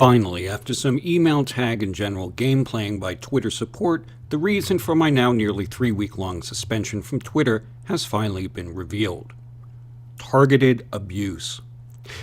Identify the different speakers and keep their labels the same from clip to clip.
Speaker 1: Finally, after some email tag and general game playing by Twitter support, the reason for my now nearly 3-week-long suspension from Twitter has finally been revealed. Targeted abuse.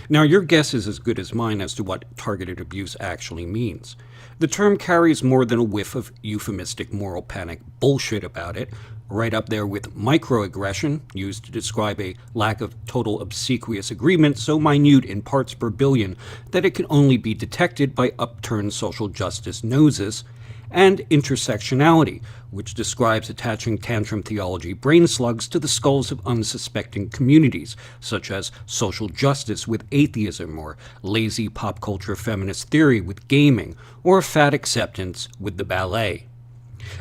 Speaker 1: Now, your guess is as good as mine as to what targeted abuse actually means. The term carries more than a whiff of euphemistic moral panic bullshit about it, right up there with microaggression, used to describe a lack of total obsequious agreement so minute in parts per billion that it can only be detected by upturned social justice noses, and intersectionality, which describes attaching tantrum theology brain slugs to the skulls of unsuspecting communities, such as social justice with atheism, or lazy pop culture feminist theory with gaming, or fat acceptance with the ballet.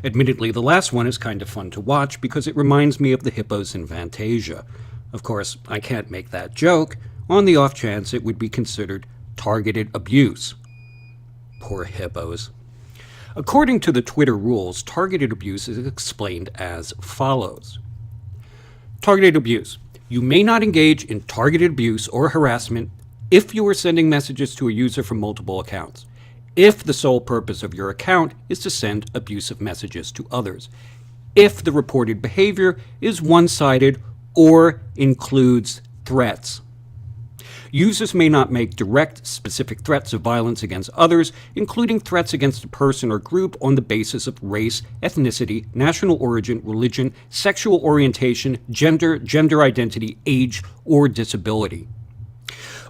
Speaker 1: Admittedly, the last one is kind of fun to watch because it reminds me of the hippos in Fantasia. Of course, I can't make that joke, on the off chance it would be considered targeted abuse. Poor hippos. According to the Twitter rules, targeted abuse is explained as follows. Targeted abuse. You may not engage in targeted abuse or harassment if you are sending messages to a user from multiple accounts, if the sole purpose of your account is to send abusive messages to others, if the reported behavior is one-sided or includes threats. Users may not make direct, specific threats of violence against others, including threats against a person or group on the basis of race, ethnicity, national origin, religion, sexual orientation, gender identity, age, or disability.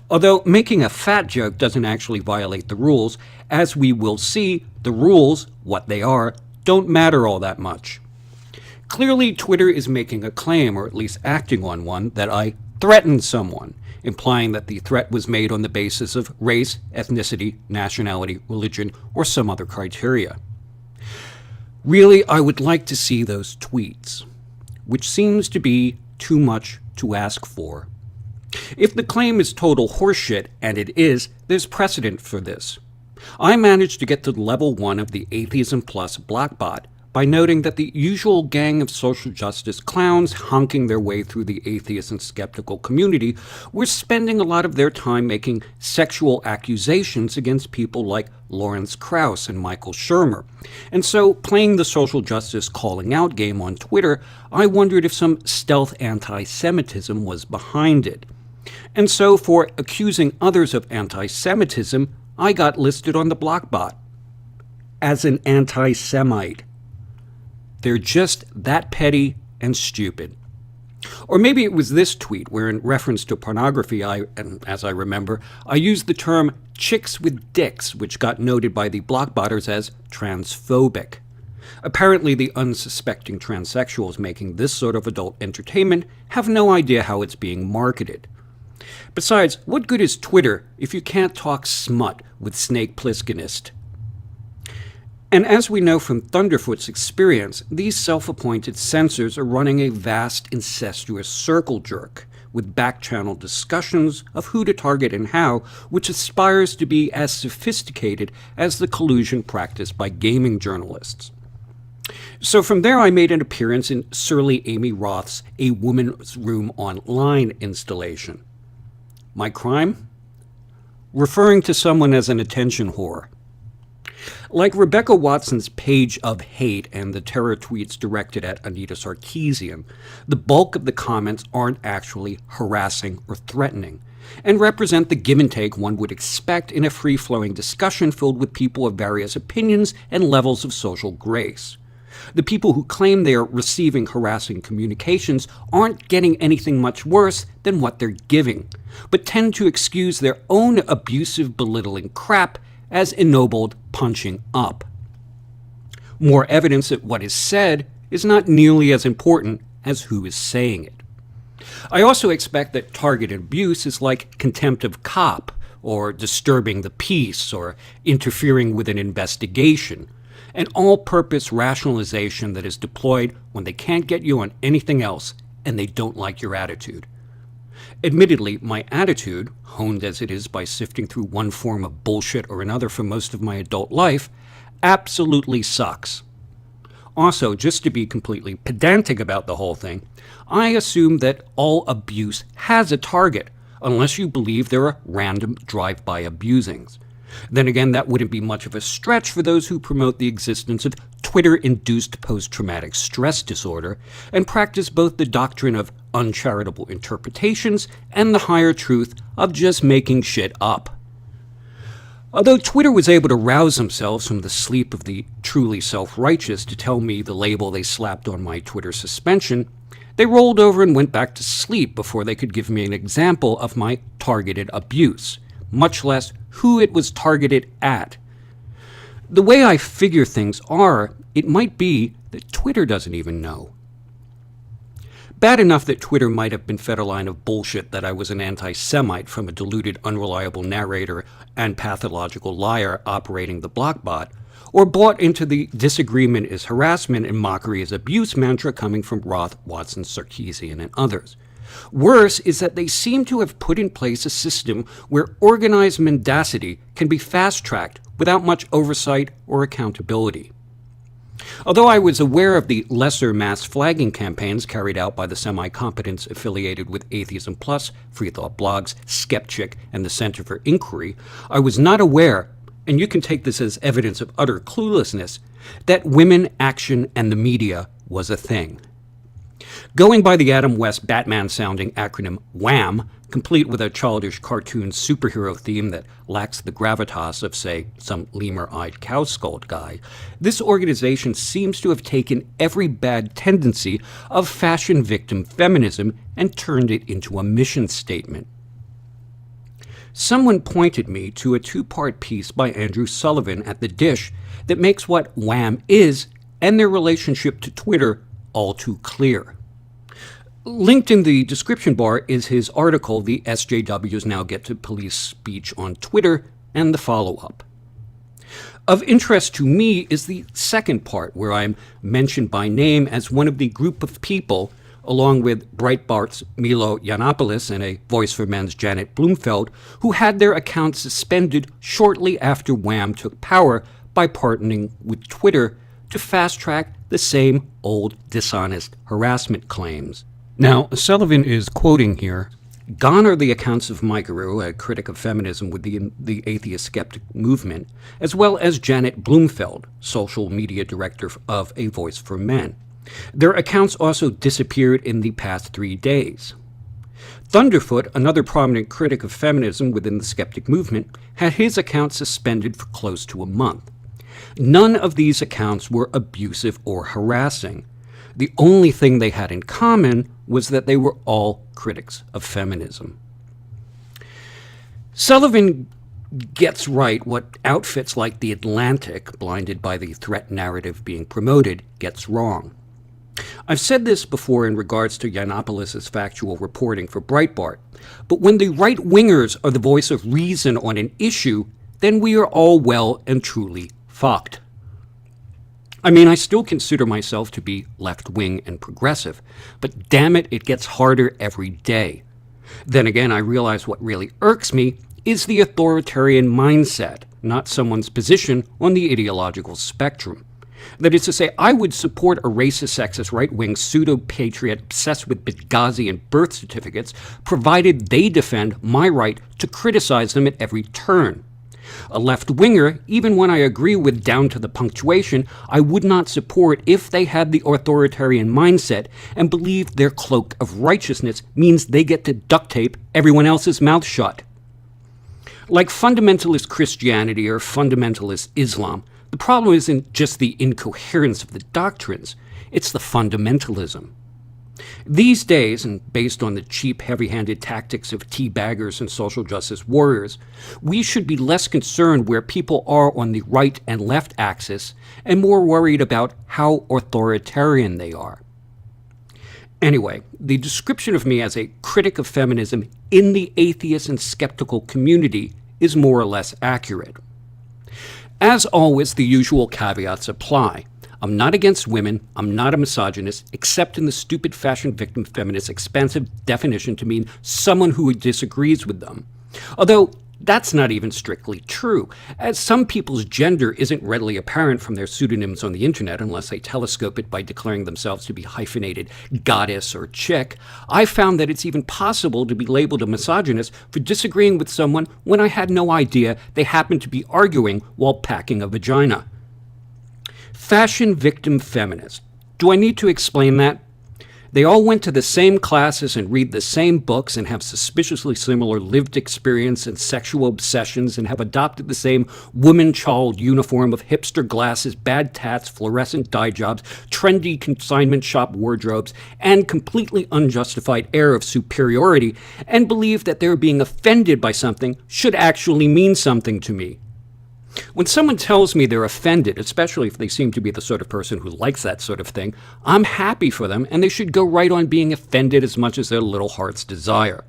Speaker 1: Although making a fat joke doesn't actually violate the rules, as we will see, the rules, what they are, don't matter all that much. Clearly, Twitter is making a claim, or at least acting on one, that I threatened someone, implying that the threat was made on the basis of race, ethnicity, nationality, religion, or some other criteria. Really, I would like to see those tweets, which seems to be too much to ask for. If the claim is total horseshit, and it is, there's precedent for this. I managed to get to level 1 of the Atheism Plus Blockbot by noting that the usual gang of social justice clowns honking their way through the atheist and skeptical community were spending a lot of their time making sexual accusations against people like Lawrence Krauss and Michael Shermer. And so, playing the social justice calling out game on Twitter, I wondered if some stealth anti-Semitism was behind it. And so, for accusing others of anti-Semitism, I got listed on the Blockbot as an anti-Semite. They're just that petty and stupid. Or maybe it was this tweet where, in reference to pornography, as I remember, I used the term chicks with dicks, which got noted by the Blockbotters as transphobic. Apparently, the unsuspecting transsexuals making this sort of adult entertainment have no idea how it's being marketed. Besides, what good is Twitter if you can't talk smut with Snake Plisskenist? And as we know from Thunderfoot's experience, these self-appointed censors are running a vast incestuous circle jerk, with back-channel discussions of who to target and how, which aspires to be as sophisticated as the collusion practiced by gaming journalists. So from there I made an appearance in surly Amy Roth's A Woman's Room Online installation. My crime? Referring to someone as an attention whore. Like Rebecca Watson's Page of Hate and the terror tweets directed at Anita Sarkeesian, the bulk of the comments aren't actually harassing or threatening, and represent the give and take one would expect in a free-flowing discussion filled with people of various opinions and levels of social grace. The people who claim they are receiving harassing communications aren't getting anything much worse than what they're giving, but tend to excuse their own abusive, belittling crap as ennobled punching up. More evidence that what is said is not nearly as important as who is saying it. I also expect that targeted abuse is like contempt of cop, or disturbing the peace, or interfering with an investigation, an all-purpose rationalization that is deployed when they can't get you on anything else and they don't like your attitude. Admittedly, my attitude, honed as it is by sifting through one form of bullshit or another for most of my adult life, absolutely sucks. Also, just to be completely pedantic about the whole thing, I assume that all abuse has a target, unless you believe there are random drive-by abusings. Then again, that wouldn't be much of a stretch for those who promote the existence of Twitter-induced post-traumatic stress disorder and practice both the doctrine of uncharitable interpretations and the higher truth of just making shit up. Although Twitter was able to rouse themselves from the sleep of the truly self-righteous to tell me the label they slapped on my Twitter suspension, they rolled over and went back to sleep before they could give me an example of my targeted abuse, much less who it was targeted at. The way I figure things are, it might be that Twitter doesn't even know. Bad enough that Twitter might have been fed a line of bullshit that I was an anti-Semite from a deluded, unreliable narrator and pathological liar operating the blockbot, or bought into the disagreement is harassment and mockery is abuse mantra coming from Roth, Watson, Sarkeesian, and others. Worse is that they seem to have put in place a system where organized mendacity can be fast-tracked without much oversight or accountability. Although I was aware of the lesser mass flagging campaigns carried out by the semi-competents affiliated with Atheism Plus, Free Thought Blogs, Skeptic, and the Center for Inquiry, I was not aware, and you can take this as evidence of utter cluelessness, that women, action, and the media was a thing. Going by the Adam West Batman-sounding acronym WAM, complete with a childish cartoon superhero theme that lacks the gravitas of, say, some lemur-eyed cow-skulled guy, this organization seems to have taken every bad tendency of fashion victim feminism and turned it into a mission statement. Someone pointed me to a two-part piece by Andrew Sullivan at The Dish that makes what WAM is and their relationship to Twitter all too clear. Linked in the description bar is his article, The SJWs Now Get to Police Speech on Twitter, and the follow-up. Of interest to me is the second part, where I'm mentioned by name as one of the group of people, along with Breitbart's Milo Yiannopoulos and a Voice for Men's Janet Bloomfeld, who had their accounts suspended shortly after Wham took power by partnering with Twitter to fast-track the same old dishonest harassment claims. Now, Sullivan is quoting here, "Gone are the accounts of my guru, a critic of feminism within the atheist skeptic movement, as well as Janet Bloomfeld, social media director of A Voice for Men. Their accounts also disappeared in the past 3 days. Thunderfoot, another prominent critic of feminism within the skeptic movement, had his account suspended for close to a month. None of these accounts were abusive or harassing. The only thing they had in common was that they were all critics of feminism." Sullivan gets right what outfits like The Atlantic, blinded by the threat narrative being promoted, gets wrong. I've said this before in regards to Yiannopoulos' factual reporting for Breitbart, but when the right-wingers are the voice of reason on an issue, then we are all well and truly fucked. I mean, I still consider myself to be left-wing and progressive, but damn it, it gets harder every day. Then again, I realize what really irks me is the authoritarian mindset, not someone's position on the ideological spectrum. That is to say, I would support a racist, sexist, right-wing pseudo-patriot obsessed with Benghazi and birth certificates, provided they defend my right to criticize them at every turn. A left-winger, even when I agree with down to the punctuation, I would not support if they had the authoritarian mindset and believed their cloak of righteousness means they get to duct tape everyone else's mouth shut. Like fundamentalist Christianity or fundamentalist Islam, the problem isn't just the incoherence of the doctrines, it's the fundamentalism. These days, and based on the cheap, heavy-handed tactics of teabaggers and social justice warriors, we should be less concerned where people are on the right and left axis and more worried about how authoritarian they are. Anyway, the description of me as a critic of feminism in the atheist and skeptical community is more or less accurate. As always, the usual caveats apply. I'm not against women, I'm not a misogynist, except in the stupid fashion victim feminist expansive definition to mean someone who disagrees with them. Although, That's not even strictly true, as some people's gender isn't readily apparent from their pseudonyms on the internet unless they telescope it by declaring themselves to be hyphenated goddess or chick. I found that it's even possible to be labeled a misogynist for disagreeing with someone when I had no idea they happened to be arguing while packing a vagina. Fashion victim feminist. Do I need to explain that? They all went to the same classes and read the same books and have suspiciously similar lived experience and sexual obsessions and have adopted the same woman-child uniform of hipster glasses, bad tats, fluorescent dye jobs, trendy consignment shop wardrobes, and completely unjustified air of superiority, and believe that their being offended by something should actually mean something to me. When someone tells me they're offended, especially if they seem to be the sort of person who likes that sort of thing, I'm happy for them, and they should go right on being offended as much as their little hearts desire.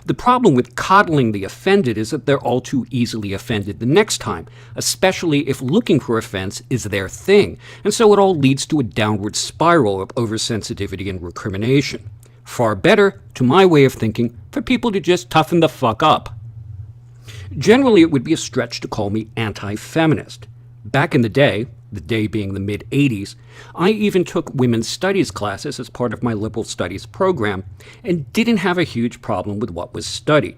Speaker 1: The problem with coddling the offended is that they're all too easily offended the next time, especially if looking for offense is their thing, and so it all leads to a downward spiral of oversensitivity and recrimination. Far better, to my way of thinking, for people to just toughen the fuck up. Generally, it would be a stretch to call me anti-feminist. Back in the day being the mid-'80s, I even took women's studies classes as part of my liberal studies program and didn't have a huge problem with what was studied.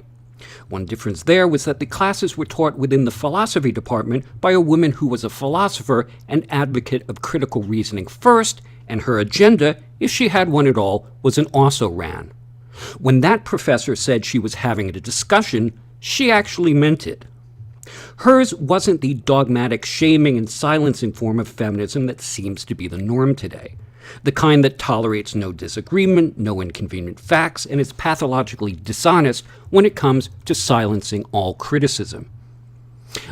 Speaker 1: One difference there was that the classes were taught within the philosophy department by a woman who was a philosopher and advocate of critical reasoning first, and her agenda, if she had one at all, was an also-ran. When that professor said she was having a discussion, she actually meant it. Hers wasn't the dogmatic shaming and silencing form of feminism that seems to be the norm today, the kind that tolerates no disagreement, no inconvenient facts, and is pathologically dishonest when it comes to silencing all criticism.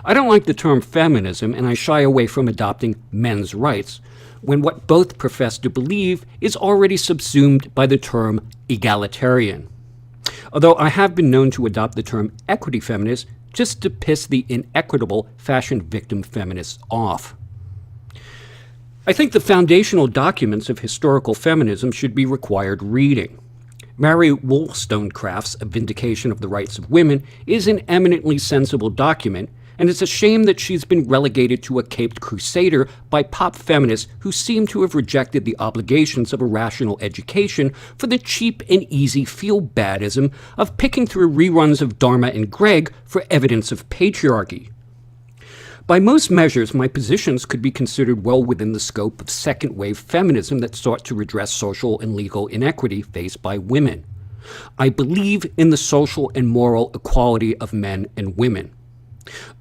Speaker 1: I don't like the term feminism, and I shy away from adopting men's rights, when what both profess to believe is already subsumed by the term egalitarian. Although I have been known to adopt the term equity feminist just to piss the inequitable fashion victim feminists off. I think the foundational documents of historical feminism should be required reading. Mary Wollstonecraft's A Vindication of the Rights of Women is an eminently sensible document, and it's a shame that she's been relegated to a caped crusader by pop feminists who seem to have rejected the obligations of a rational education for the cheap and easy feel-badism of picking through reruns of Dharma and Greg for evidence of patriarchy. By most measures, my positions could be considered well within the scope of second-wave feminism that sought to redress social and legal inequity faced by women. I believe in the social and moral equality of men and women.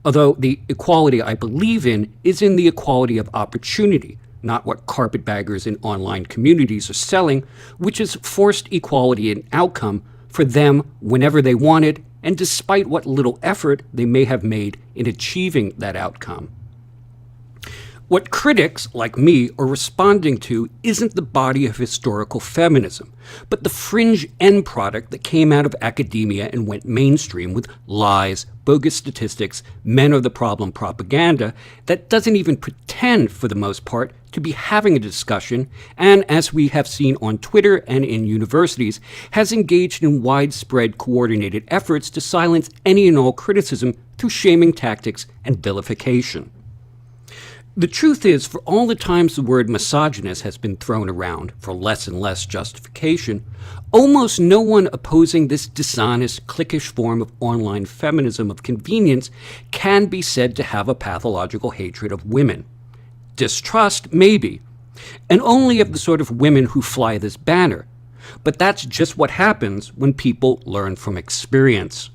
Speaker 1: Although the equality I believe in is in the equality of opportunity, not what carpetbaggers in online communities are selling, which is forced equality in outcome for them whenever they want it, and despite what little effort they may have made in achieving that outcome. What critics, like me, are responding to isn't the body of historical feminism, but the fringe end product that came out of academia and went mainstream with lies, bogus statistics, men are the problem propaganda that doesn't even pretend, for the most part, to be having a discussion, and as we have seen on Twitter and in universities, has engaged in widespread coordinated efforts to silence any and all criticism through shaming tactics and vilification. The truth is, for all the times the word misogynist has been thrown around for less and less justification, almost no one opposing this dishonest, cliquish form of online feminism of convenience can be said to have a pathological hatred of women. Distrust, maybe, and only of the sort of women who fly this banner. But that's just what happens when people learn from experience.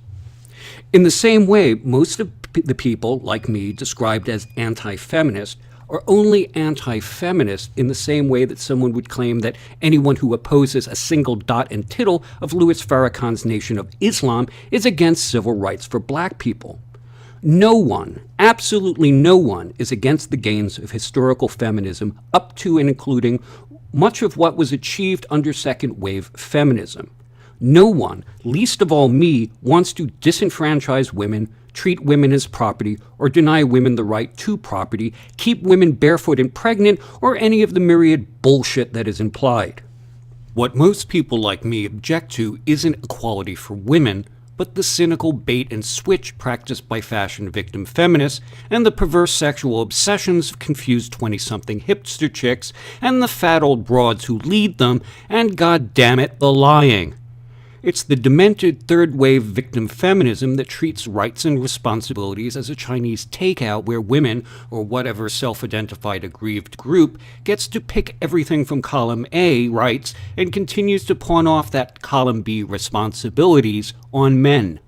Speaker 1: In the same way, most of the people, like me, described as anti-feminist, are only anti-feminist in the same way that someone would claim that anyone who opposes a single dot and tittle of Louis Farrakhan's Nation of Islam is against civil rights for black people. No one, absolutely no one, is against the gains of historical feminism up to and including much of what was achieved under second-wave feminism. No one, least of all me, wants to disenfranchise women, treat women as property, or deny women the right to property, keep women barefoot and pregnant, or any of the myriad bullshit that is implied. What most people like me object to isn't equality for women, but the cynical bait and switch practiced by fashion victim feminists, and the perverse sexual obsessions of confused 20-something hipster chicks, and the fat old broads who lead them, and goddammit, the lying. It's the demented third-wave victim feminism that treats rights and responsibilities as a Chinese takeout where women, or whatever self-identified aggrieved group, gets to pick everything from column A rights and continues to pawn off that column B responsibilities on men.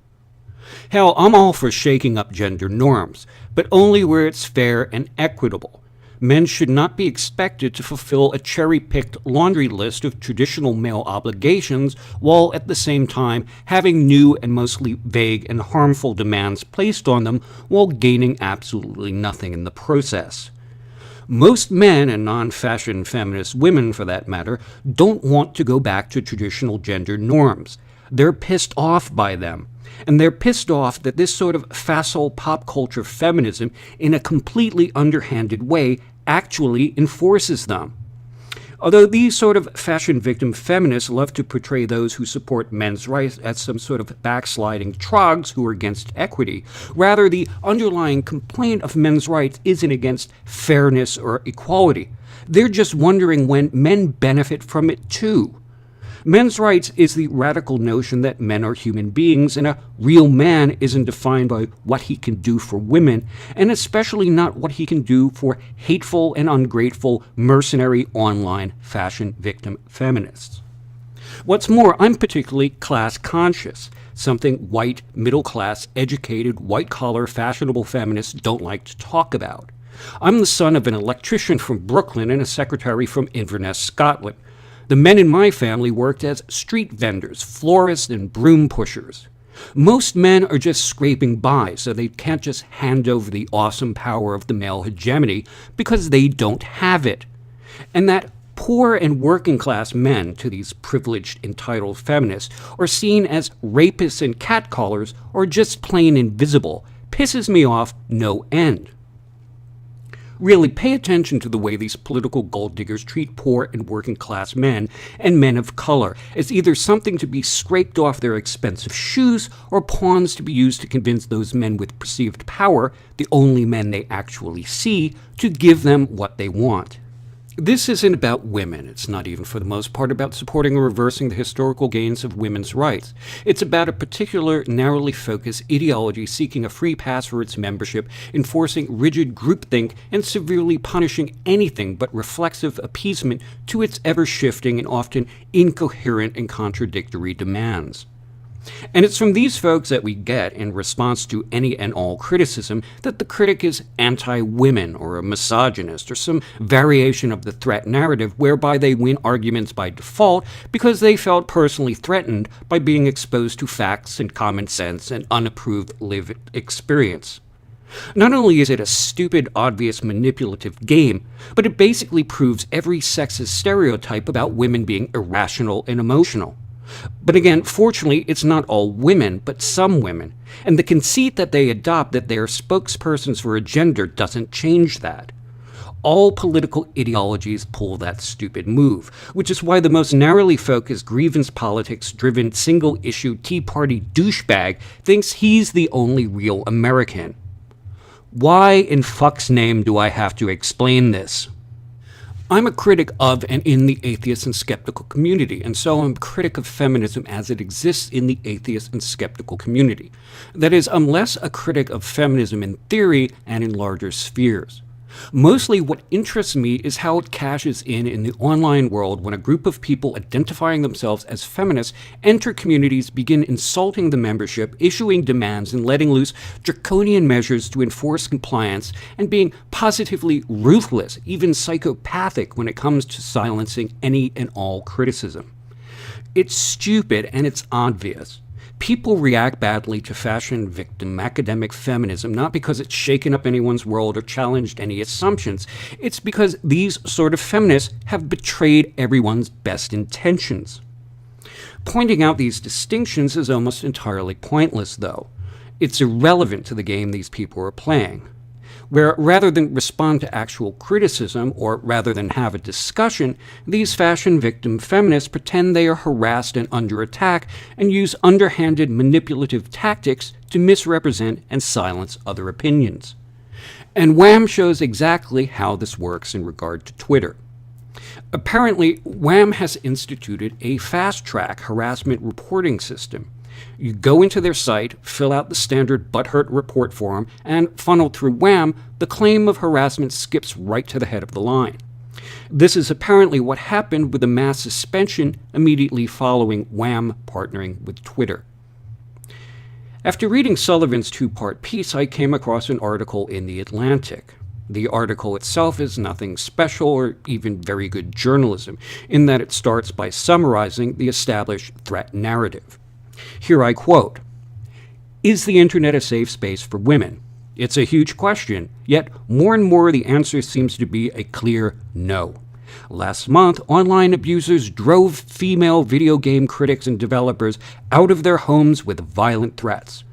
Speaker 1: Hell, I'm all for shaking up gender norms, but only where it's fair and equitable. Men should not be expected to fulfill a cherry-picked laundry list of traditional male obligations while at the same time having new and mostly vague and harmful demands placed on them while gaining absolutely nothing in the process. Most men, and non-fashion feminist women for that matter, don't want to go back to traditional gender norms. They're pissed off by them. And they're pissed off that this sort of facile pop culture feminism, in a completely underhanded way, actually enforces them. Although these sort of fashion victim feminists love to portray those who support men's rights as some sort of backsliding trogs who are against equity, rather the underlying complaint of men's rights isn't against fairness or equality. They're just wondering when men benefit from it too. Men's rights is the radical notion that men are human beings and a real man isn't defined by what he can do for women, and especially not what he can do for hateful and ungrateful mercenary online fashion victim feminists. What's more, I'm particularly class conscious, something white, middle-class, educated, white-collar, fashionable feminists don't like to talk about. I'm the son of an electrician from Brooklyn and a secretary from Inverness, Scotland. The men in my family worked as street vendors, florists, and broom pushers. Most men are just scraping by, so they can't just hand over the awesome power of the male hegemony because they don't have it. And that poor and working class men, to these privileged, entitled feminists, are seen as rapists and catcallers or just plain invisible, pisses me off no end. Really, pay attention to the way these political gold diggers treat poor and working class men and men of color as either something to be scraped off their expensive shoes or pawns to be used to convince those men with perceived power, the only men they actually see, to give them what they want. This isn't about women. It's not even for the most part about supporting or reversing the historical gains of women's rights. It's about a particular, narrowly focused ideology seeking a free pass for its membership, enforcing rigid groupthink, and severely punishing anything but reflexive appeasement to its ever-shifting and often incoherent and contradictory demands. And it's from these folks that we get, in response to any and all criticism, that the critic is anti-women or a misogynist or some variation of the threat narrative whereby they win arguments by default because they felt personally threatened by being exposed to facts and common sense and unapproved lived experience. Not only is it a stupid, obvious, manipulative game, but it basically proves every sexist stereotype about women being irrational and emotional. But again, fortunately, it's not all women, but some women. And the conceit that they adopt that they are spokespersons for a gender doesn't change that. All political ideologies pull that stupid move, which is why the most narrowly focused grievance politics-driven single-issue Tea Party douchebag thinks he's the only real American. Why in fuck's name do I have to explain this? I'm a critic of and in the atheist and skeptical community, and so I'm a critic of feminism as it exists in the atheist and skeptical community. That is, I'm less a critic of feminism in theory and in larger spheres. Mostly what interests me is how it cashes in the online world when a group of people identifying themselves as feminists enter communities, begin insulting the membership, issuing demands, and letting loose draconian measures to enforce compliance, and being positively ruthless, even psychopathic, when it comes to silencing any and all criticism. It's stupid and it's obvious. People react badly to fashion victim academic feminism not because it's shaken up anyone's world or challenged any assumptions. It's because these sort of feminists have betrayed everyone's best intentions. Pointing out these distinctions is almost entirely pointless, though. It's irrelevant to the game these people are playing. where rather than respond to actual criticism or rather than have a discussion, these fashion victim feminists pretend they are harassed and under attack and use underhanded manipulative tactics to misrepresent and silence other opinions. And Wham shows exactly how this works in regard to Twitter. Apparently, Wham has instituted a fast-track harassment reporting system. You go into their site, fill out the standard butthurt report form, and funneled through Wham, the claim of harassment skips right to the head of the line. This is apparently what happened with the mass suspension immediately following Wham partnering with Twitter. After reading Sullivan's two-part piece, I came across an article in The Atlantic. The article itself is nothing special or even very good journalism, in that it starts by summarizing the established threat narrative. Here I quote, "Is the internet a safe space for women? It's a huge question, yet more and more the answer seems to be a clear no. Last month, online abusers drove female video game critics and developers out of their homes with violent threats.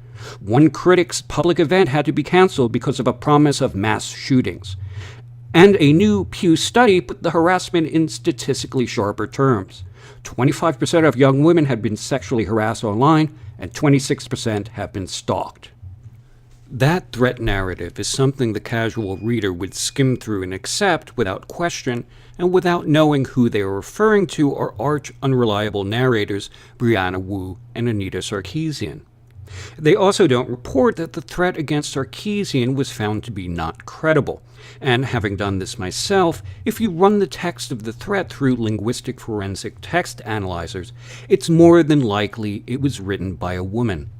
Speaker 1: One critic's public event had to be canceled because of a promise of mass shootings. And a new Pew study put the harassment in statistically sharper terms. 25% of young women had been sexually harassed online, and 26% have been stalked." That threat narrative is something the casual reader would skim through and accept without question and without knowing who they are referring to are arch-unreliable narrators Brianna Wu and Anita Sarkeesian. They also don't report that the threat against Sarkeesian was found to be not credible. And having done this myself, if you run the text of the threat through linguistic forensic text analyzers, it's more than likely it was written by a woman.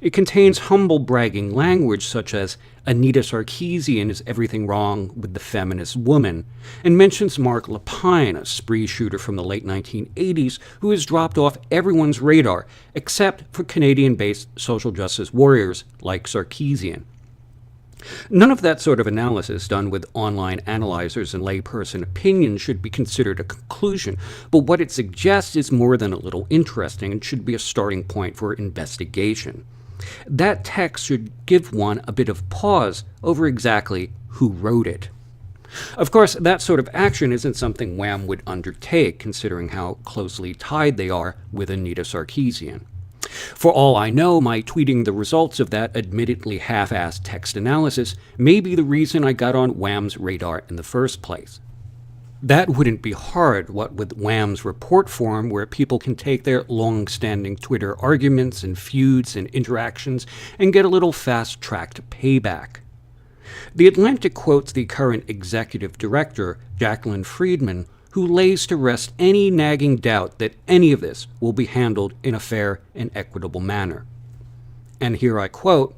Speaker 1: It contains humble bragging language such as, "Anita Sarkeesian is everything wrong with the feminist woman," and mentions Mark Lapine, a spree shooter from the late 1980s who has dropped off everyone's radar except for Canadian-based social justice warriors like Sarkeesian. None of that sort of analysis done with online analyzers and layperson opinion should be considered a conclusion, but what it suggests is more than a little interesting and should be a starting point for investigation. That text should give one a bit of pause over exactly who wrote it. Of course, that sort of action isn't something Wham would undertake, considering how closely tied they are with Anita Sarkeesian. For all I know, my tweeting the results of that admittedly half-assed text analysis may be the reason I got on Wham's radar in the first place. That wouldn't be hard, what with Wham's report form, where people can take their long-standing Twitter arguments and feuds and interactions and get a little fast-tracked payback. The Atlantic quotes the current executive director, Jacqueline Friedman, who lays to rest any nagging doubt that any of this will be handled in a fair and equitable manner. And here I quote,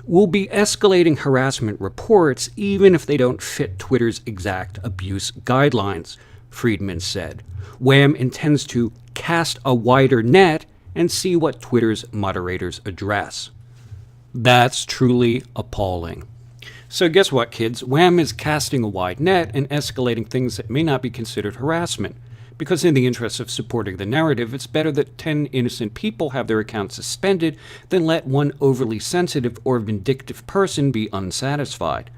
Speaker 1: "We'll be escalating harassment reports even if they don't fit Twitter's exact abuse guidelines," Friedman said. Wham intends to cast a wider net and see what Twitter's moderators address. That's truly appalling. So guess what, kids? Wham is casting a wide net and escalating things that may not be considered harassment. Because in the interest of supporting the narrative, it's better that 10 innocent people have their accounts suspended than let one overly sensitive or vindictive person be unsatisfied.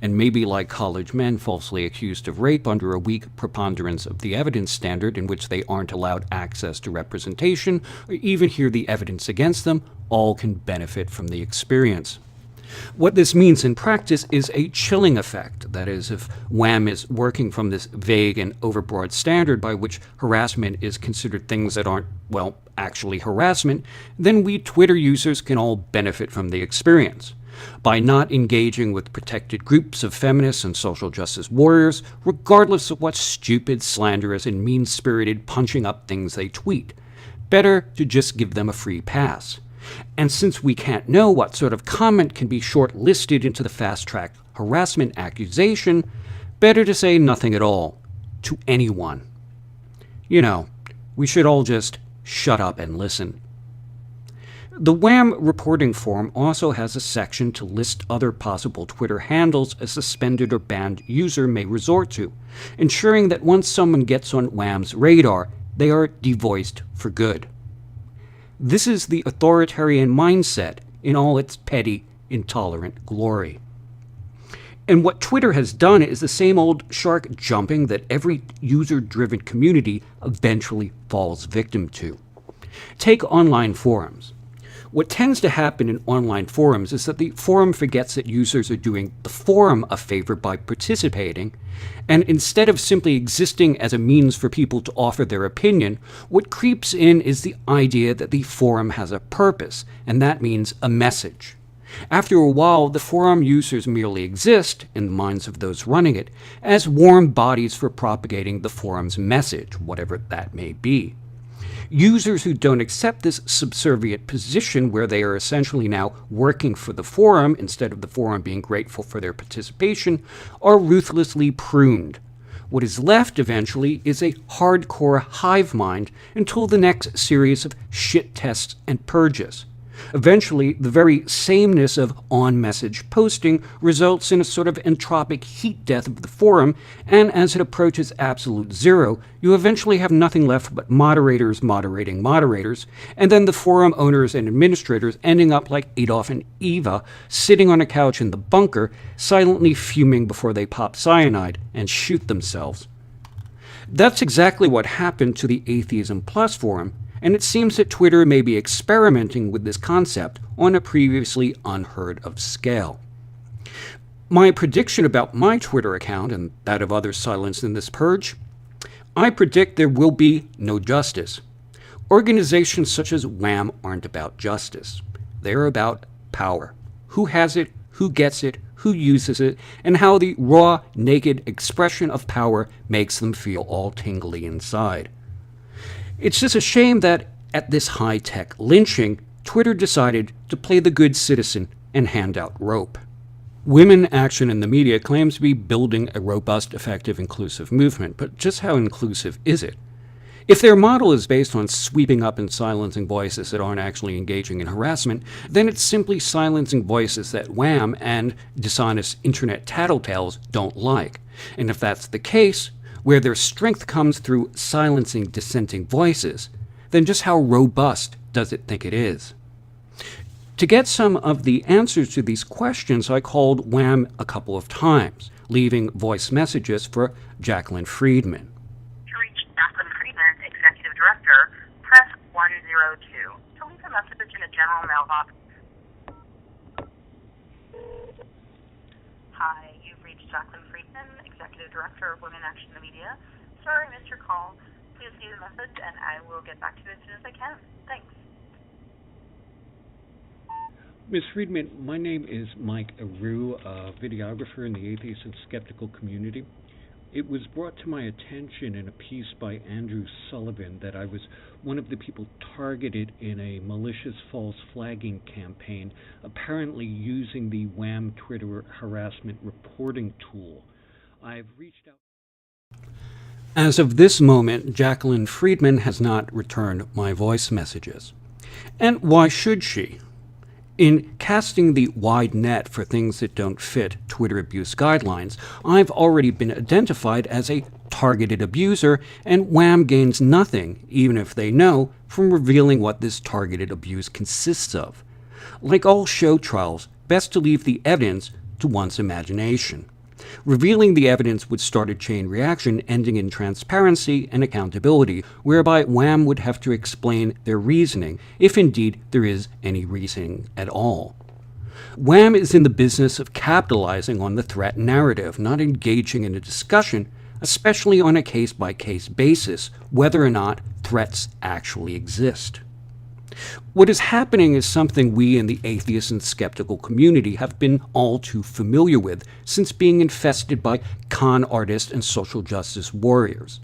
Speaker 1: And maybe like college men falsely accused of rape under a weak preponderance of the evidence standard in which they aren't allowed access to representation or even hear the evidence against them, all can benefit from the experience. What this means in practice is a chilling effect. That is, if Wham is working from this vague and overbroad standard by which harassment is considered things that aren't, well, actually harassment, then we Twitter users can all benefit from the experience. By not engaging with protected groups of feminists and social justice warriors, regardless of what stupid, slanderous, and mean-spirited punching up things they tweet. Better to just give them a free pass. And since we can't know what sort of comment can be short-listed into the fast-track harassment accusation, better to say nothing at all to anyone. You know, we should all just shut up and listen. The Wham reporting form also has a section to list other possible Twitter handles a suspended or banned user may resort to, ensuring that once someone gets on Wham's radar, they are devoiced for good. This is the authoritarian mindset in all its petty, intolerant glory. And what Twitter has done is the same old shark jumping that every user-driven community eventually falls victim to. Take online forums. What tends to happen in online forums is that the forum forgets that users are doing the forum a favor by participating, and instead of simply existing as a means for people to offer their opinion, what creeps in is the idea that the forum has a purpose, and that means a message. After a while, the forum users merely exist, in the minds of those running it, as warm bodies for propagating the forum's message, whatever that may be. Users who don't accept this subservient position, where they are essentially now working for the forum instead of the forum being grateful for their participation, are ruthlessly pruned. What is left eventually is a hardcore hive mind until the next series of shit tests and purges. Eventually, the very sameness of on-message posting results in a sort of entropic heat death of the forum, and as it approaches absolute zero, you eventually have nothing left but moderators moderating moderators, and then the forum owners and administrators ending up like Adolf and Eva, sitting on a couch in the bunker, silently fuming before they pop cyanide and shoot themselves. That's exactly what happened to the Atheism Plus forum, and it seems that Twitter may be experimenting with this concept on a previously unheard of scale. My prediction about my Twitter account and that of others silenced in this purge: I predict there will be no justice. Organizations such as Wham aren't about justice. They're about power. Who has it, who gets it, who uses it, and how the raw, naked expression of power makes them feel all tingly inside. It's just a shame that, at this high-tech lynching, Twitter decided to play the good citizen and hand out rope. Women Action in the Media claims to be building a robust, effective, inclusive movement, but just how inclusive is it? If their model is based on sweeping up and silencing voices that aren't actually engaging in harassment, then it's simply silencing voices that Wham and dishonest internet tattletales don't like. And if that's the case, where their strength comes through silencing dissenting voices, then just how robust does it think it is? To get some of the answers to these questions, I called Wham a couple of times, leaving voice messages for Jacqueline Friedman.
Speaker 2: To reach Jacqueline Friedman, Executive Director, press 102. To leave a message in a general mailbox. Hi, you've reached Jacqueline Friedman, Executive Director of Women Action in the Media. Sorry I missed your call. Please leave a message and I will get back to you as soon as I can. Thanks.
Speaker 1: Ms. Friedman, my name is Mike Aru, a videographer in the atheist and skeptical community. It was brought to my attention in a piece by Andrew Sullivan that I was one of the people targeted in a malicious false flagging campaign, apparently using the Wham Twitter harassment reporting tool. I've reached out. As of this moment, Jacqueline Friedman has not returned my voice messages. And why should she? In casting the wide net for things that don't fit Twitter abuse guidelines, I've already been identified as a targeted abuser, and Wham gains nothing, even if they know, from revealing what this targeted abuse consists of. Like all show trials, best to leave the evidence to one's imagination. Revealing the evidence would start a chain reaction ending in transparency and accountability, whereby Wham would have to explain their reasoning, if indeed there is any reasoning at all. Wham is in the business of capitalizing on the threat narrative, not engaging in a discussion, especially on a case-by-case basis, whether or not threats actually exist. What is happening is something we in the atheist and skeptical community have been all too familiar with since being infested by con artists and social justice warriors.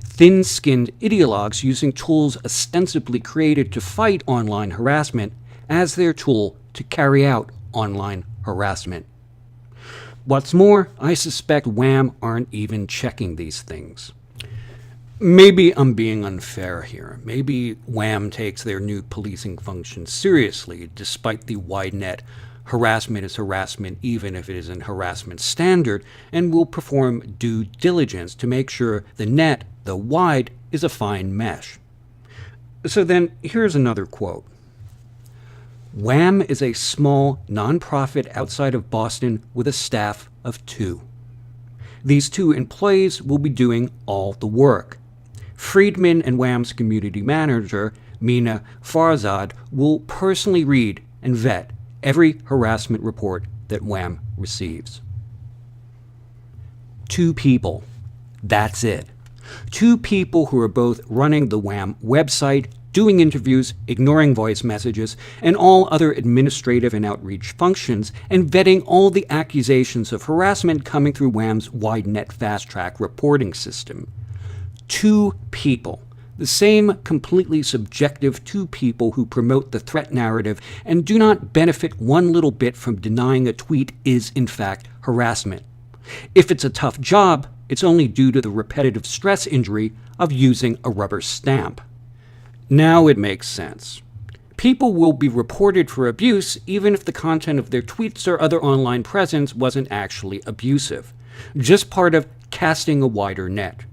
Speaker 1: Thin-skinned ideologues using tools ostensibly created to fight online harassment as their tool to carry out online harassment. What's more, I suspect Wham aren't even checking these things. Maybe I'm being unfair here. Maybe Wham takes their new policing function seriously, despite the wide net harassment is harassment even if it isn't harassment standard, and will perform due diligence to make sure the net, though wide, is a fine mesh. So then, here's another quote. Wham is a small nonprofit outside of Boston with a staff of two. These two employees will be doing all the work. Friedman and Wham's community manager, Mina Farzad, will personally read and vet every harassment report that Wham receives. Two people. That's it. Two people who are both running the Wham website, doing interviews, ignoring voice messages, and all other administrative and outreach functions, and vetting all the accusations of harassment coming through Wham's wide-net fast-track reporting system. Two people. The same completely subjective two people who promote the threat narrative and do not benefit one little bit from denying a tweet is, in fact, harassment. If it's a tough job, it's only due to the repetitive stress injury of using a rubber stamp. Now it makes sense. People will be reported for abuse even if the content of their tweets or other online presence wasn't actually abusive, just part of casting a wider net.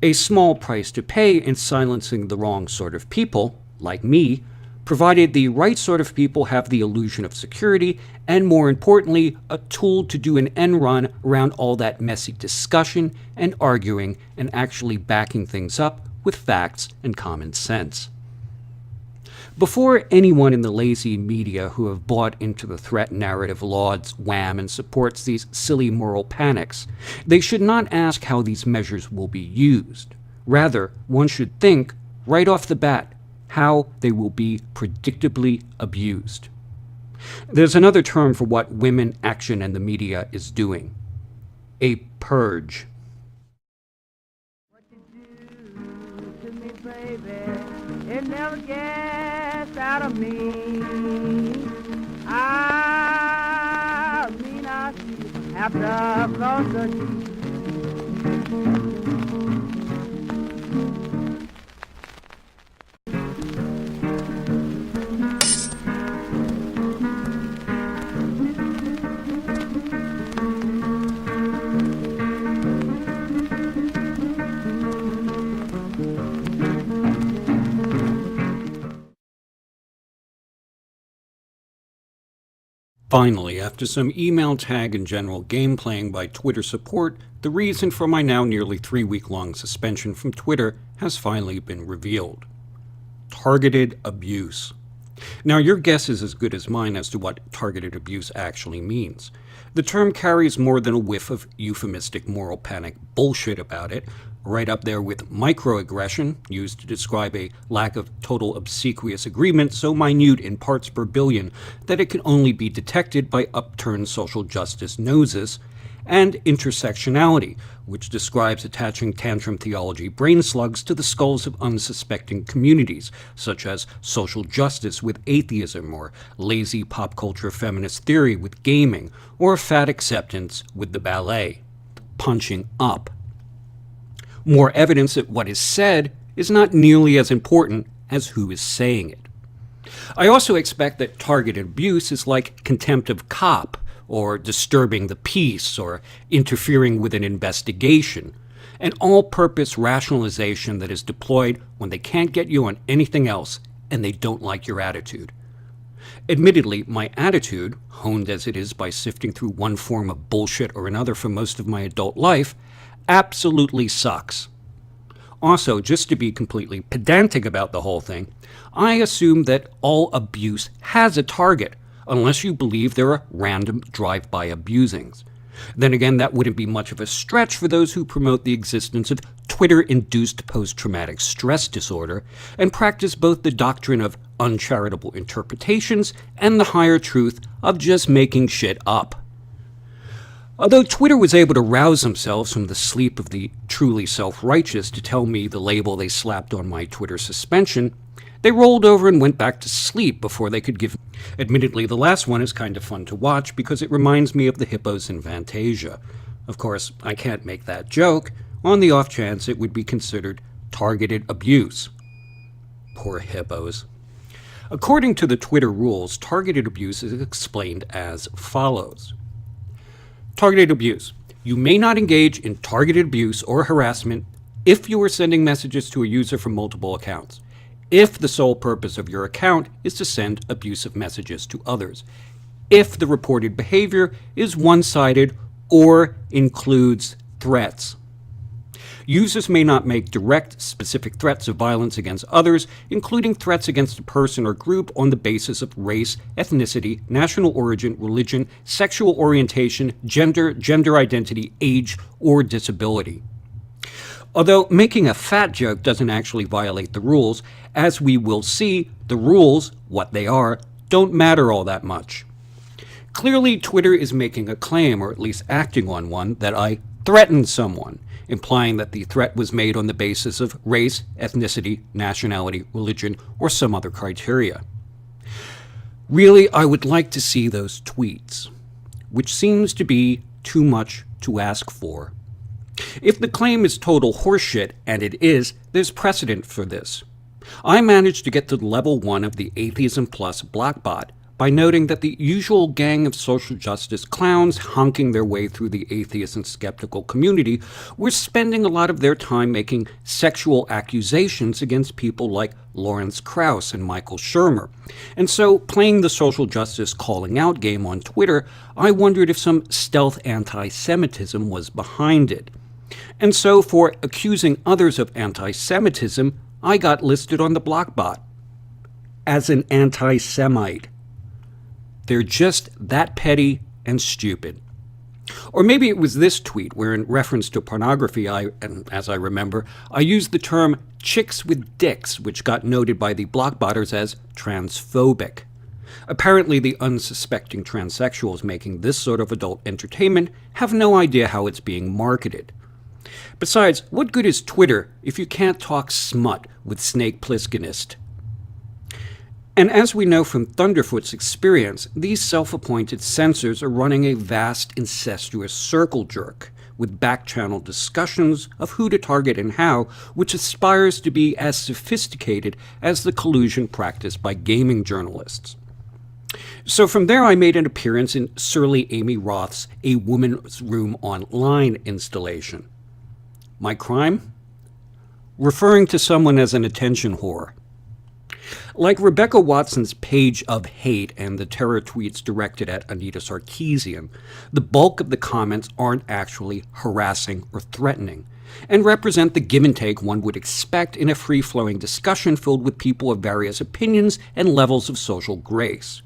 Speaker 1: A small price to pay in silencing the wrong sort of people, like me, provided the right sort of people have the illusion of security and, more importantly, a tool to do an end run around all that messy discussion and arguing and actually backing things up with facts and common sense. Before anyone in the lazy media who have bought into the threat narrative lauds Wham and supports these silly moral panics, they should not ask how these measures will be used. Rather, one should think, right off the bat, how they will be predictably abused. There's another term for what women action and the media is doing. A purge.
Speaker 3: What you do to me, baby, it never gets out of me. I see after closer to you.
Speaker 1: Finally, after some email tag and general game playing by Twitter support, the reason for my now nearly 3-week-long suspension from Twitter has finally been revealed. Targeted abuse. Now, your guess is as good as mine as to what targeted abuse actually means. The term carries more than a whiff of euphemistic moral panic bullshit about it, right up there with microaggression, used to describe a lack of total obsequious agreement so minute in parts per billion that it can only be detected by upturned social justice noses, and intersectionality, which describes attaching tantrum theology brain slugs to the skulls of unsuspecting communities, such as social justice with atheism, or lazy pop culture feminist theory with gaming, or fat acceptance with the ballet. Punching up. More evidence that what is said is not nearly as important as who is saying it. I also expect that targeted abuse is like contempt of cop, or disturbing the peace, or interfering with an investigation, an all-purpose rationalization that is deployed when they can't get you on anything else and they don't like your attitude. Admittedly, my attitude, honed as it is by sifting through one form of bullshit or another for most of my adult life, absolutely sucks. Also, just to be completely pedantic about the whole thing, I assume that all abuse has a target, unless you believe there are random drive-by abusings. Then again, that wouldn't be much of a stretch for those who promote the existence of Twitter-induced post-traumatic stress disorder and practice both the doctrine of uncharitable interpretations and the higher truth of just making shit up. Although Twitter was able to rouse themselves from the sleep of the truly self-righteous to tell me the label they slapped on my Twitter suspension, they rolled over and went back to sleep before they could give. Admittedly, the last one is kind of fun to watch because it reminds me of the hippos in Fantasia. Of course, I can't make that joke, on the off chance it would be considered targeted abuse. Poor hippos. According to the Twitter rules, targeted abuse is explained as follows. Targeted abuse. You may not engage in targeted abuse or harassment if you are sending messages to a user from multiple accounts, if the sole purpose of your account is to send abusive messages to others, if the reported behavior is one-sided or includes threats. Users may not make direct, specific threats of violence against others, including threats against a person or group on the basis of race, ethnicity, national origin, religion, sexual orientation, gender identity, age, or disability. Although making a fat joke doesn't actually violate the rules, as we will see, the rules, what they are, don't matter all that much. Clearly, Twitter is making a claim, or at least acting on one, that I threatened someone, implying that the threat was made on the basis of race, ethnicity, nationality, religion, or some other criteria. Really, I would like to see those tweets, which seems to be too much to ask for. If the claim is total horseshit, and it is, there's precedent for this. I managed to get to level 1 of the Atheism Plus Blockbot by noting that the usual gang of social justice clowns honking their way through the atheist and skeptical community were spending a lot of their time making sexual accusations against people like Lawrence Krauss and Michael Shermer. And so, playing the social justice calling out game on Twitter, I wondered if some stealth anti-Semitism was behind it. And so, for accusing others of anti-Semitism, I got listed on the Blockbot as an anti-Semite. They're just that petty and stupid. Or maybe it was this tweet where, in reference to pornography, as I remember, I used the term chicks with dicks, which got noted by the Blockbotters as transphobic. Apparently, the unsuspecting transsexuals making this sort of adult entertainment have no idea how it's being marketed. Besides, what good is Twitter if you can't talk smut with Snake Plisskenist? And as we know from Thunderfoot's experience, these self-appointed censors are running a vast incestuous circle jerk, with back-channel discussions of who to target and how, which aspires to be as sophisticated as the collusion practiced by gaming journalists. So from there I made an appearance in Surly Amy Roth's A Woman's Room Online installation. My crime? Referring to someone as an attention whore. Like Rebecca Watson's Page of Hate and the terror tweets directed at Anita Sarkeesian, the bulk of the comments aren't actually harassing or threatening, and represent the give and take one would expect in a free-flowing discussion filled with people of various opinions and levels of social grace.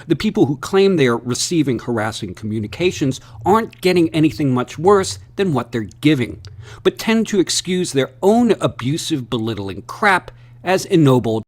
Speaker 1: The people who claim they are receiving harassing communications aren't getting anything much worse than what they're giving, but tend to excuse their own abusive, belittling crap as ennobled